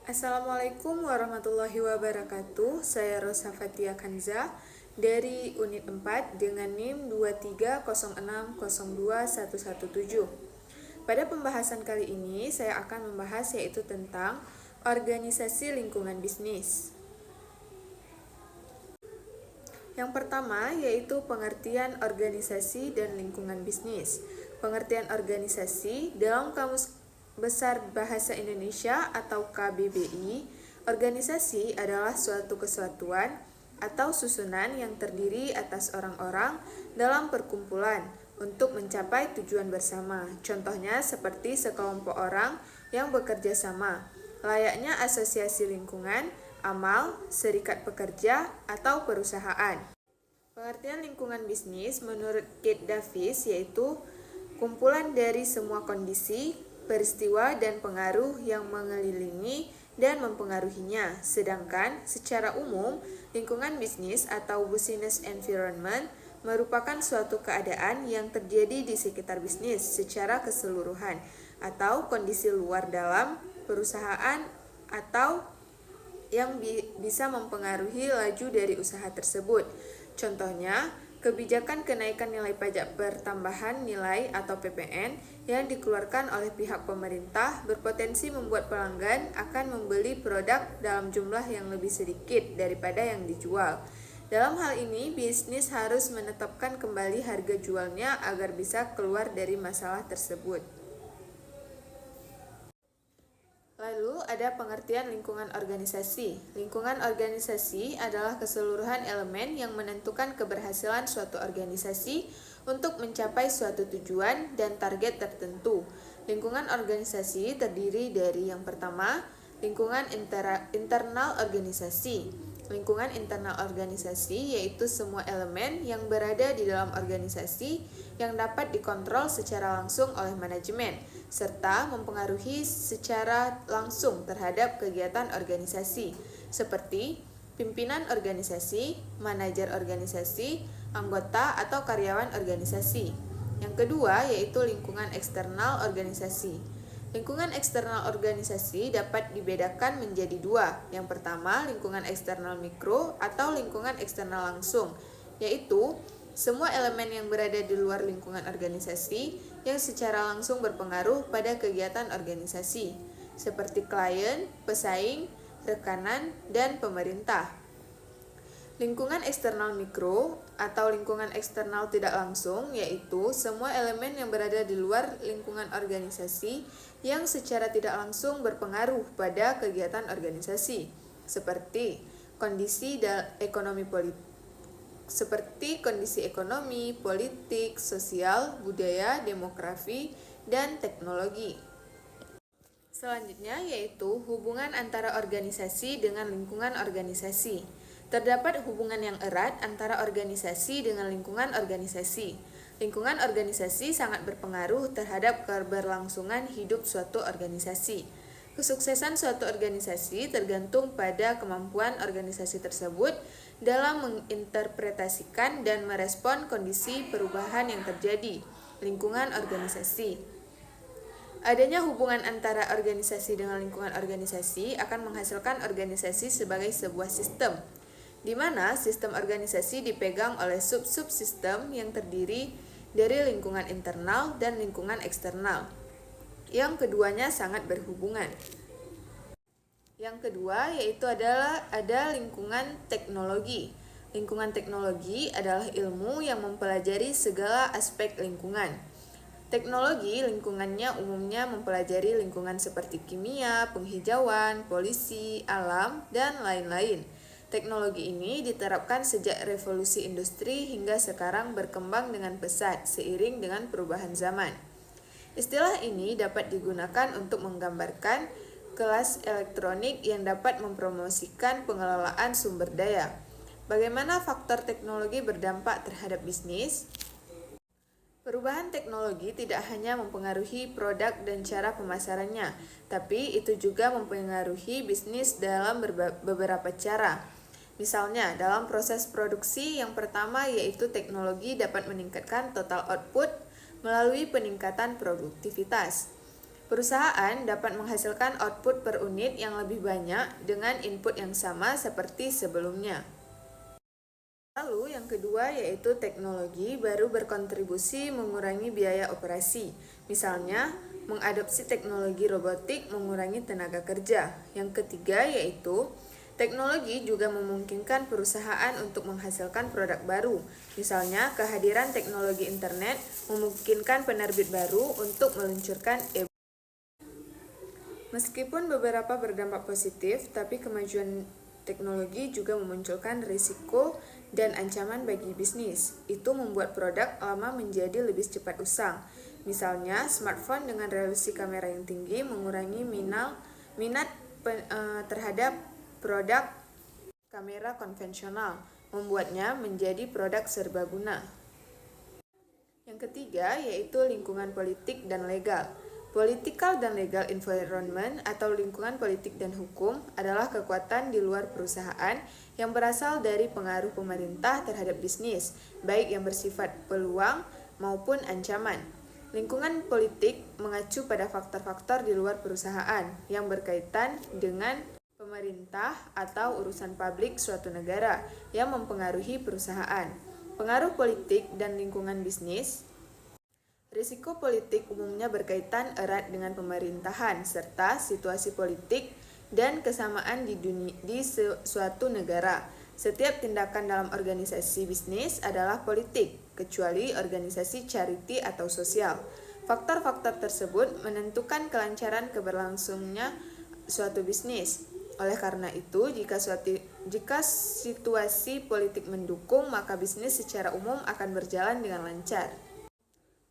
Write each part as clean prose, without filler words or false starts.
Assalamualaikum warahmatullahi wabarakatuh. Saya Rosa Fatia Kanza dari Unit 4 dengan NIM 230602117. Pada pembahasan kali ini saya akan membahas yaitu tentang organisasi lingkungan bisnis. Yang pertama yaitu pengertian organisasi dan lingkungan bisnis. Pengertian organisasi dalam Kamus Besar Bahasa Indonesia atau KBBI, organisasi adalah suatu kesatuan atau susunan yang terdiri atas orang-orang dalam perkumpulan untuk mencapai tujuan bersama. Contohnya seperti sekelompok orang yang bekerja sama, layaknya asosiasi lingkungan, amal, serikat pekerja, atau perusahaan. Pengertian lingkungan bisnis menurut Kate Davis yaitu kumpulan dari semua kondisi, peristiwa, dan pengaruh yang mengelilingi dan mempengaruhinya. Sedangkan secara umum, lingkungan bisnis atau business environment merupakan suatu keadaan yang terjadi di sekitar bisnis secara keseluruhan atau kondisi luar dalam perusahaan atau yang bisa mempengaruhi laju dari usaha tersebut. Contohnya, kebijakan kenaikan nilai pajak pertambahan nilai atau PPN yang dikeluarkan oleh pihak pemerintah berpotensi membuat pelanggan akan membeli produk dalam jumlah yang lebih sedikit daripada yang dijual. Dalam hal ini, bisnis harus menetapkan kembali harga jualnya agar bisa keluar dari masalah tersebut. Lalu ada pengertian lingkungan organisasi. Lingkungan organisasi adalah keseluruhan elemen yang menentukan keberhasilan suatu organisasi untuk mencapai suatu tujuan dan target tertentu. Lingkungan organisasi terdiri dari yang pertama, lingkungan internal organisasi. Lingkungan internal organisasi yaitu semua elemen yang berada di dalam organisasi yang dapat dikontrol secara langsung oleh manajemen, serta mempengaruhi secara langsung terhadap kegiatan organisasi, seperti pimpinan organisasi, manajer organisasi, anggota atau karyawan organisasi. Yang kedua yaitu lingkungan eksternal organisasi. Lingkungan eksternal organisasi dapat dibedakan menjadi dua. Yang pertama, lingkungan eksternal mikro atau lingkungan eksternal langsung, yaitu semua elemen yang berada di luar lingkungan organisasi yang secara langsung berpengaruh pada kegiatan organisasi, seperti klien, pesaing, rekanan, dan pemerintah. Lingkungan eksternal mikro atau lingkungan eksternal tidak langsung yaitu semua elemen yang berada di luar lingkungan organisasi yang secara tidak langsung berpengaruh pada kegiatan organisasi, seperti kondisi ekonomi politik, sosial, budaya, demografi, dan teknologi. Selanjutnya yaitu hubungan antara organisasi dengan lingkungan organisasi. Terdapat hubungan yang erat antara organisasi dengan lingkungan organisasi. Lingkungan organisasi sangat berpengaruh terhadap keberlangsungan hidup suatu organisasi. Kesuksesan suatu organisasi tergantung pada kemampuan organisasi tersebut dalam menginterpretasikan dan merespon kondisi perubahan yang terjadi. Lingkungan organisasi. Adanya hubungan antara organisasi dengan lingkungan organisasi akan menghasilkan organisasi sebagai sebuah sistem, di mana sistem organisasi dipegang oleh sub-subsistem yang terdiri dari lingkungan internal dan lingkungan eksternal, yang keduanya sangat berhubungan. Yang kedua yaitu ada lingkungan teknologi. Lingkungan teknologi adalah ilmu yang mempelajari segala aspek lingkungan. Teknologi lingkungannya umumnya mempelajari lingkungan seperti kimia, penghijauan, polusi, alam, dan lain-lain. Teknologi ini diterapkan sejak revolusi industri hingga sekarang berkembang dengan pesat seiring dengan perubahan zaman. Istilah ini dapat digunakan untuk menggambarkan kelas elektronik yang dapat mempromosikan pengelolaan sumber daya. Bagaimana faktor teknologi berdampak terhadap bisnis? Perubahan teknologi tidak hanya mempengaruhi produk dan cara pemasarannya, tapi itu juga mempengaruhi bisnis dalam beberapa cara. Misalnya, dalam proses produksi yang pertama yaitu teknologi dapat meningkatkan total output melalui peningkatan produktivitas. Perusahaan dapat menghasilkan output per unit yang lebih banyak dengan input yang sama seperti sebelumnya. Lalu yang kedua yaitu teknologi baru berkontribusi mengurangi biaya operasi. Misalnya, mengadopsi teknologi robotik mengurangi tenaga kerja. Yang ketiga yaitu teknologi juga memungkinkan perusahaan untuk menghasilkan produk baru. Misalnya, kehadiran teknologi internet memungkinkan penerbit baru untuk meluncurkan e-book. Meskipun beberapa berdampak positif, tapi kemajuan teknologi juga memunculkan risiko dan ancaman bagi bisnis. Itu membuat produk lama menjadi lebih cepat usang. Misalnya, smartphone dengan resolusi kamera yang tinggi mengurangi minat terhadap produk kamera konvensional, membuatnya menjadi produk serbaguna. Yang ketiga yaitu lingkungan politik dan legal. Political dan legal environment atau lingkungan politik dan hukum adalah kekuatan di luar perusahaan yang berasal dari pengaruh pemerintah terhadap bisnis, baik yang bersifat peluang maupun ancaman. Lingkungan politik mengacu pada faktor-faktor di luar perusahaan yang berkaitan dengan pemerintah atau urusan publik suatu negara yang mempengaruhi perusahaan. Pengaruh politik dan lingkungan bisnis. Risiko politik umumnya berkaitan erat dengan pemerintahan serta situasi politik dan kesamaan di suatu negara. Setiap tindakan dalam organisasi bisnis adalah politik, kecuali organisasi charity atau sosial. Faktor-faktor tersebut menentukan kelancaran keberlangsungnya suatu bisnis. Oleh karena itu, jika situasi politik mendukung, maka bisnis secara umum akan berjalan dengan lancar.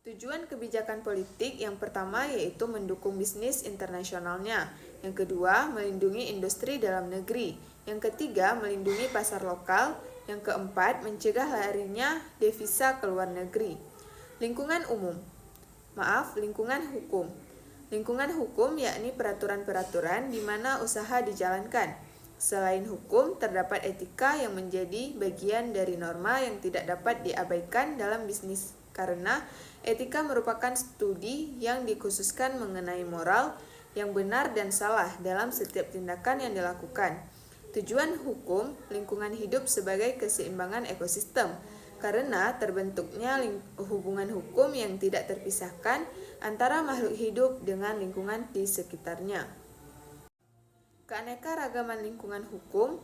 Tujuan kebijakan politik yang pertama yaitu mendukung bisnis internasionalnya. Yang kedua, melindungi industri dalam negeri. Yang ketiga, melindungi pasar lokal. Yang keempat, mencegah larinya devisa ke luar negeri. Lingkungan hukum. Lingkungan hukum yakni peraturan-peraturan di mana usaha dijalankan. Selain hukum, terdapat etika yang menjadi bagian dari norma yang tidak dapat diabaikan dalam bisnis karena etika merupakan studi yang dikhususkan mengenai moral yang benar dan salah dalam setiap tindakan yang dilakukan. Tujuan hukum lingkungan hidup sebagai keseimbangan ekosistem, karena terbentuknya hubungan hukum yang tidak terpisahkan antara makhluk hidup dengan lingkungan di sekitarnya. Keanekaragaman lingkungan hukum.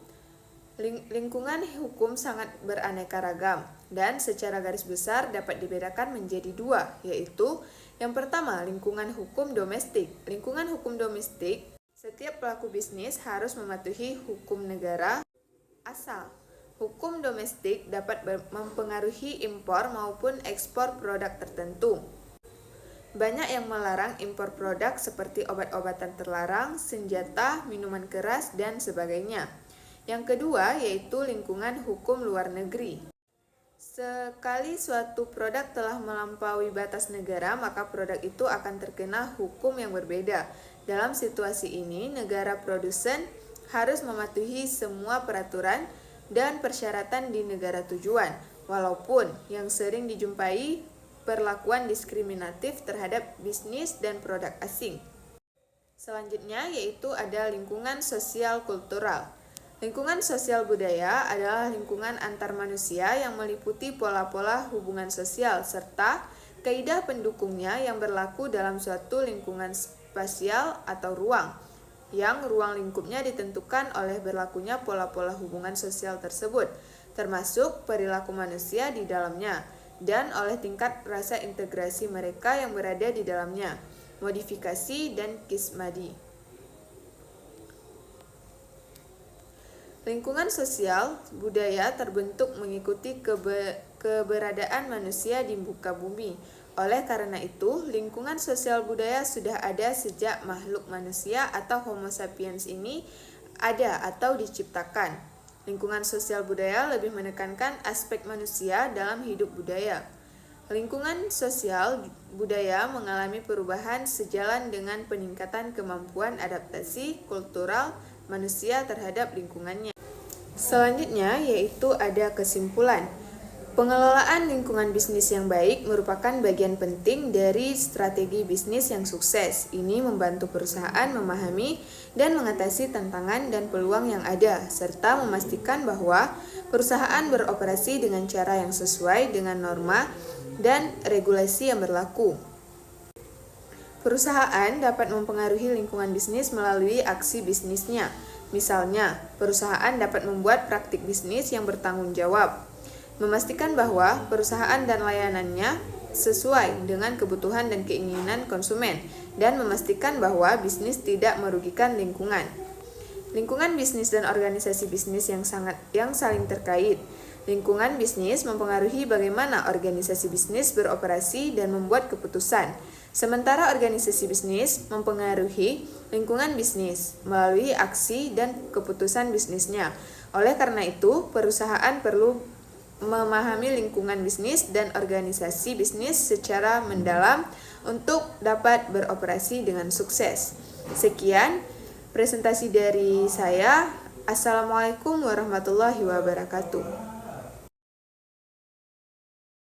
Lingkungan hukum sangat beraneka ragam dan secara garis besar dapat dibedakan menjadi dua, yaitu yang pertama lingkungan hukum domestik. Lingkungan hukum domestik, setiap pelaku bisnis harus mematuhi hukum negara asal. Hukum domestik dapat mempengaruhi impor maupun ekspor produk tertentu. Banyak yang melarang impor produk seperti obat-obatan terlarang, senjata, minuman keras, dan sebagainya. Yang kedua yaitu lingkungan hukum luar negeri. Sekali suatu produk telah melampaui batas negara, maka produk itu akan terkena hukum yang berbeda. Dalam situasi ini, negara produsen harus mematuhi semua peraturan dan persyaratan di negara tujuan, walaupun yang sering dijumpai perlakuan diskriminatif terhadap bisnis dan produk asing. Selanjutnya yaitu ada lingkungan sosial kultural. Lingkungan sosial budaya adalah lingkungan antar manusia yang meliputi pola-pola hubungan sosial serta kaidah pendukungnya yang berlaku dalam suatu lingkungan spasial atau ruang, yang ruang lingkupnya ditentukan oleh berlakunya pola-pola hubungan sosial tersebut, termasuk perilaku manusia di dalamnya, dan oleh tingkat rasa integrasi mereka yang berada di dalamnya, modifikasi dan kismadi. Lingkungan sosial budaya terbentuk mengikuti keberadaan manusia di muka bumi. Oleh karena itu, lingkungan sosial budaya sudah ada sejak makhluk manusia atau Homo sapiens ini ada atau diciptakan. Lingkungan sosial budaya lebih menekankan aspek manusia dalam hidup budaya. Lingkungan sosial budaya mengalami perubahan sejalan dengan peningkatan kemampuan adaptasi kultural manusia terhadap lingkungannya. Selanjutnya yaitu ada kesimpulan. Pengelolaan lingkungan bisnis yang baik merupakan bagian penting dari strategi bisnis yang sukses. Ini membantu perusahaan memahami dan mengatasi tantangan dan peluang yang ada, serta memastikan bahwa perusahaan beroperasi dengan cara yang sesuai dengan norma dan regulasi yang berlaku. Perusahaan dapat mempengaruhi lingkungan bisnis melalui aksi bisnisnya. Misalnya, perusahaan dapat membuat praktik bisnis yang bertanggung jawab, memastikan bahwa perusahaan dan layanannya sesuai dengan kebutuhan dan keinginan konsumen, dan memastikan bahwa bisnis tidak merugikan lingkungan. Lingkungan bisnis dan organisasi bisnis yang saling terkait. Lingkungan bisnis mempengaruhi bagaimana organisasi bisnis beroperasi dan membuat keputusan. Sementara organisasi bisnis mempengaruhi lingkungan bisnis melalui aksi dan keputusan bisnisnya. Oleh karena itu, perusahaan perlu memahami lingkungan bisnis dan organisasi bisnis secara mendalam untuk dapat beroperasi dengan sukses. Sekian presentasi dari saya. Assalamualaikum warahmatullahi wabarakatuh.